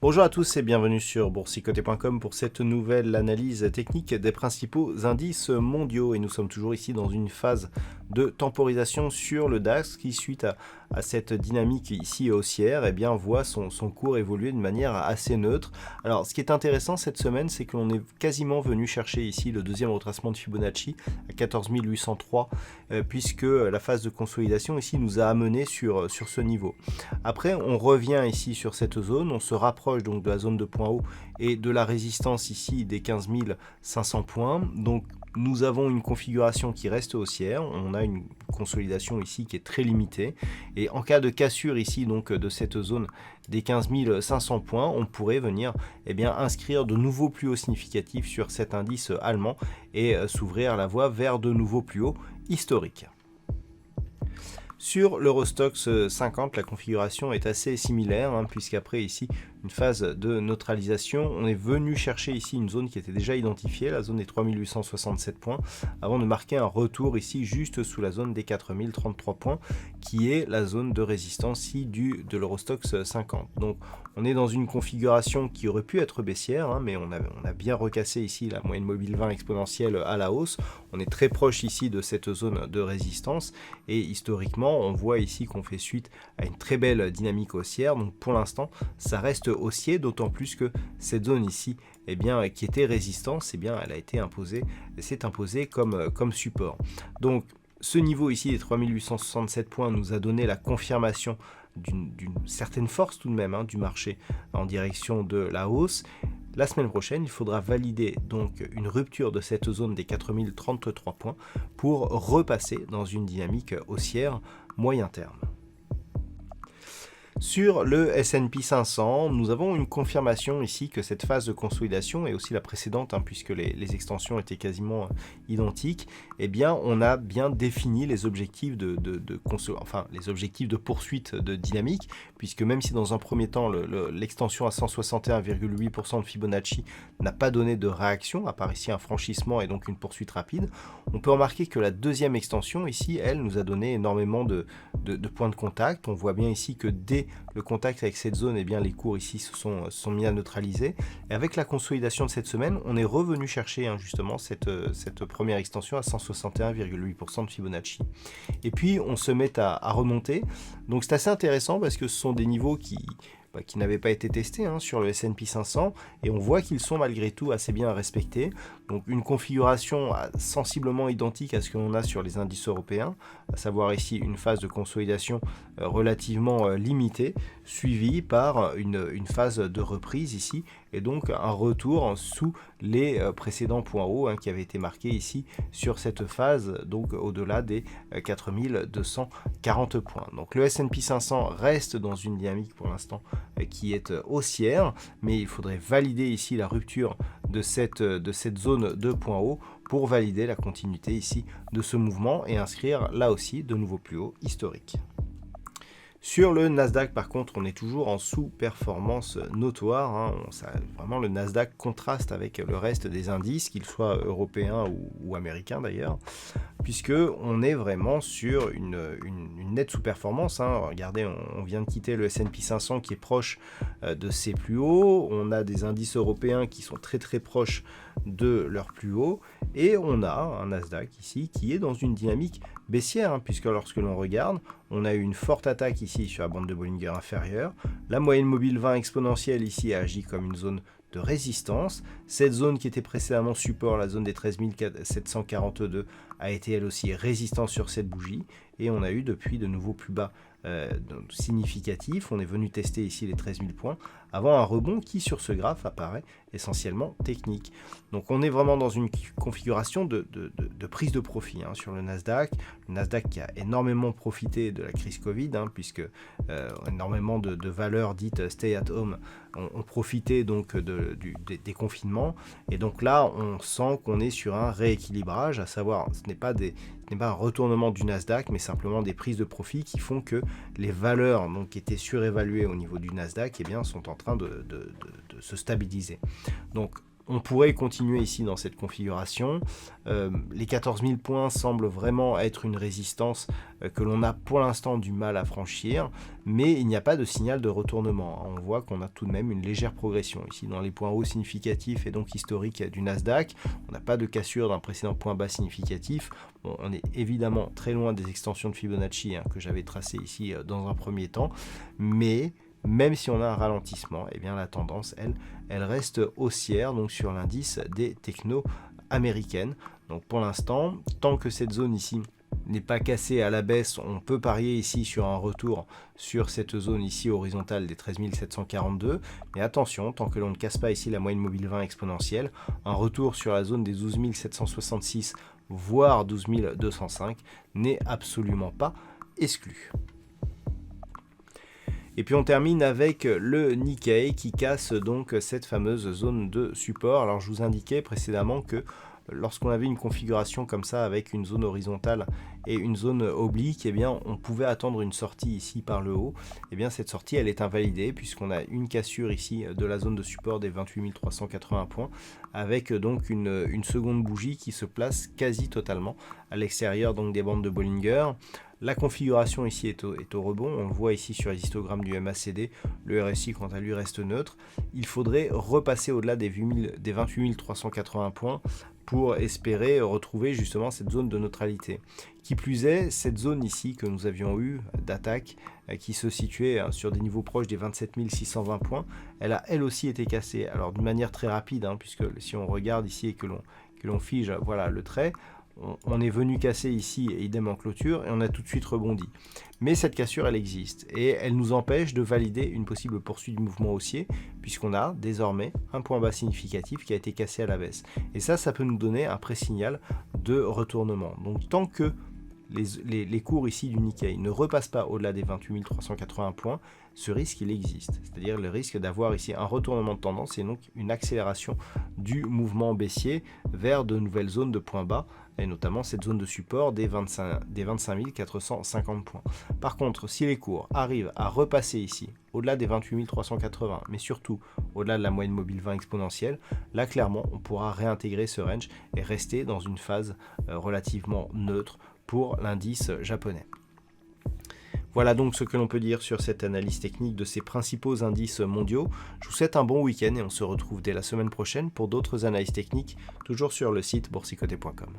Bonjour à tous et bienvenue sur boursicoté.com pour cette nouvelle analyse technique des principaux indices mondiaux. Et nous sommes toujours ici dans une phase de temporisation sur le DAX qui, suite à cette dynamique ici haussière, eh bien, voit son cours évoluer de manière assez neutre. Alors, ce qui est intéressant cette semaine, c'est que l'on est quasiment venu chercher ici le deuxième retracement de Fibonacci à 14 803, puisque la phase de consolidation ici nous a amené sur ce niveau. Après, on revient ici sur cette zone, on se rapproche donc de la zone de point haut et de la résistance ici des 15 500 points. Donc nous avons une configuration qui reste haussière, on a une consolidation ici qui est très limitée, et en cas de cassure ici donc de cette zone des 15 500 points, on pourrait venir inscrire de nouveaux plus hauts significatifs sur cet indice allemand et s'ouvrir la voie vers de nouveaux plus hauts historiques. Sur l'Eurostoxx 50, la configuration est assez similaire, puisqu'après ici, une phase de neutralisation, on est venu chercher ici une zone qui était déjà identifiée, la zone des 3867 points, avant de marquer un retour ici juste sous la zone des 4033 points, qui est la zone de résistance ici de l'Eurostoxx 50. Donc on est dans une configuration qui aurait pu être baissière, mais on a bien recassé ici la moyenne mobile 20 exponentielle à la hausse. On est très proche ici de cette zone de résistance, et historiquement, on voit ici qu'on fait suite à une très belle dynamique haussière. Donc pour l'instant, ça reste haussier, d'autant plus que cette zone ici, qui était résistance, elle a été imposée, s'est imposée comme support. Donc ce niveau ici des 3867 points nous a donné la confirmation d'une certaine force tout de même du marché en direction de la hausse. La semaine prochaine, il faudra valider donc une rupture de cette zone des 4033 points pour repasser dans une dynamique haussière moyen terme. Sur le S&P 500, nous avons une confirmation ici que cette phase de consolidation, et aussi la précédente, puisque les extensions étaient quasiment identiques, on a bien défini les objectifs les objectifs de poursuite de dynamique, puisque même si dans un premier temps, l'extension à 161,8% de Fibonacci n'a pas donné de réaction, à part ici un franchissement et donc une poursuite rapide, on peut remarquer que la deuxième extension ici, elle, nous a donné énormément de points de contact. On voit bien ici que dès le contact avec cette zone, les cours ici se sont mis à neutraliser. Et avec la consolidation de cette semaine, on est revenu chercher justement cette première extension à 161,8% de Fibonacci. Et puis on se met à remonter. Donc c'est assez intéressant parce que ce sont des niveaux qui n'avaient pas été testés sur le S&P 500, et on voit qu'ils sont malgré tout assez bien respectés. Donc une configuration sensiblement identique à ce que l'on a sur les indices européens, à savoir ici une phase de consolidation relativement limitée, suivie par une phase de reprise ici, et donc un retour sous les précédents points hauts qui avaient été marqués ici sur cette phase, donc au-delà des 4240 points. Donc le S&P 500 reste dans une dynamique pour l'instant qui est haussière, mais il faudrait valider ici la rupture de cette zone de points hauts pour valider la continuité ici de ce mouvement et inscrire là aussi de nouveaux plus hauts historiques. Sur le Nasdaq, par contre, on est toujours en sous-performance notoire. Vraiment, le Nasdaq contraste avec le reste des indices, qu'ils soient européens ou américains d'ailleurs, puisque on est vraiment sur une nette sous-performance. Regardez, on vient de quitter le S&P 500 qui est proche de ses plus hauts. On a des indices européens qui sont très très proches de leurs plus hauts. Et on a un Nasdaq ici qui est dans une dynamique baissière, puisque lorsque l'on regarde, on a eu une forte attaque ici sur la bande de Bollinger inférieure. La moyenne mobile 20 exponentielle ici a agi comme une zone de résistance. Cette zone qui était précédemment support, la zone des 13 742, a été elle aussi résistante sur cette bougie. Et on a eu depuis de nouveaux plus bas significatif. On est venu tester ici les 13 000 points avant un rebond qui sur ce graphe apparaît essentiellement technique. Donc on est vraiment dans une configuration de prise de profit sur le Nasdaq. Le Nasdaq qui a énormément profité de la crise Covid, puisque énormément de valeurs dites stay at home ont profité donc des confinements. Et donc là, on sent qu'on est sur un rééquilibrage, à savoir, ce n'est pas un retournement du Nasdaq, mais simplement des prises de profit qui font que les valeurs donc, qui étaient surévaluées au niveau du Nasdaq sont en train de se stabiliser. Donc, on pourrait continuer ici dans cette configuration. Les 14 000 points semblent vraiment être une résistance que l'on a pour l'instant du mal à franchir, mais il n'y a pas de signal de retournement. On voit qu'on a tout de même une légère progression ici dans les points hauts significatifs et donc historiques du Nasdaq. On n'a pas de cassure d'un précédent point bas significatif. Bon, on est évidemment très loin des extensions de Fibonacci que j'avais tracées ici dans un premier temps, mais même si on a un ralentissement, eh bien la tendance, elle reste haussière donc sur l'indice des technos américaines. Donc pour l'instant, tant que cette zone ici n'est pas cassée à la baisse, on peut parier ici sur un retour sur cette zone ici horizontale des 13 742. Mais attention, tant que l'on ne casse pas ici la moyenne mobile 20 exponentielle, un retour sur la zone des 12 766 voire 12 205 n'est absolument pas exclu. Et puis on termine avec le Nikkei qui casse donc cette fameuse zone de support. Alors je vous indiquais précédemment que lorsqu'on avait une configuration comme ça avec une zone horizontale et une zone oblique, eh bien on pouvait attendre une sortie ici par le haut. Eh bien cette sortie elle est invalidée puisqu'on a une cassure ici de la zone de support des 28 380 points avec donc une seconde bougie qui se place quasi totalement à l'extérieur donc des bandes de Bollinger. La configuration ici est au rebond, on le voit ici sur les histogrammes du MACD, le RSI quant à lui reste neutre. Il faudrait repasser au-delà des 28 380 points pour espérer retrouver justement cette zone de neutralité. Qui plus est, cette zone ici que nous avions eu d'attaque, qui se situait sur des niveaux proches des 27 620 points, elle a elle aussi été cassée. Alors d'une manière très rapide, puisque si on regarde ici et que l'on fige voilà, le trait, on est venu casser ici et idem en clôture et on a tout de suite rebondi. Mais cette cassure elle existe et elle nous empêche de valider une possible poursuite du mouvement haussier puisqu'on a désormais un point bas significatif qui a été cassé à la baisse. Et ça peut nous donner un pré-signal de retournement. Donc tant que les cours ici du Nikkei ne repassent pas au-delà des 28 380 points, ce risque il existe, c'est-à-dire le risque d'avoir ici un retournement de tendance et donc une accélération du mouvement baissier vers de nouvelles zones de points bas et notamment cette zone de support des 25 450 points. Par contre, si les cours arrivent à repasser ici au-delà des 28 380, mais surtout au-delà de la moyenne mobile 20 exponentielle, là clairement on pourra réintégrer ce range et rester dans une phase relativement neutre pour l'indice japonais. Voilà donc ce que l'on peut dire sur cette analyse technique de ces principaux indices mondiaux. Je vous souhaite un bon week-end et on se retrouve dès la semaine prochaine pour d'autres analyses techniques, toujours sur le site boursicoté.com.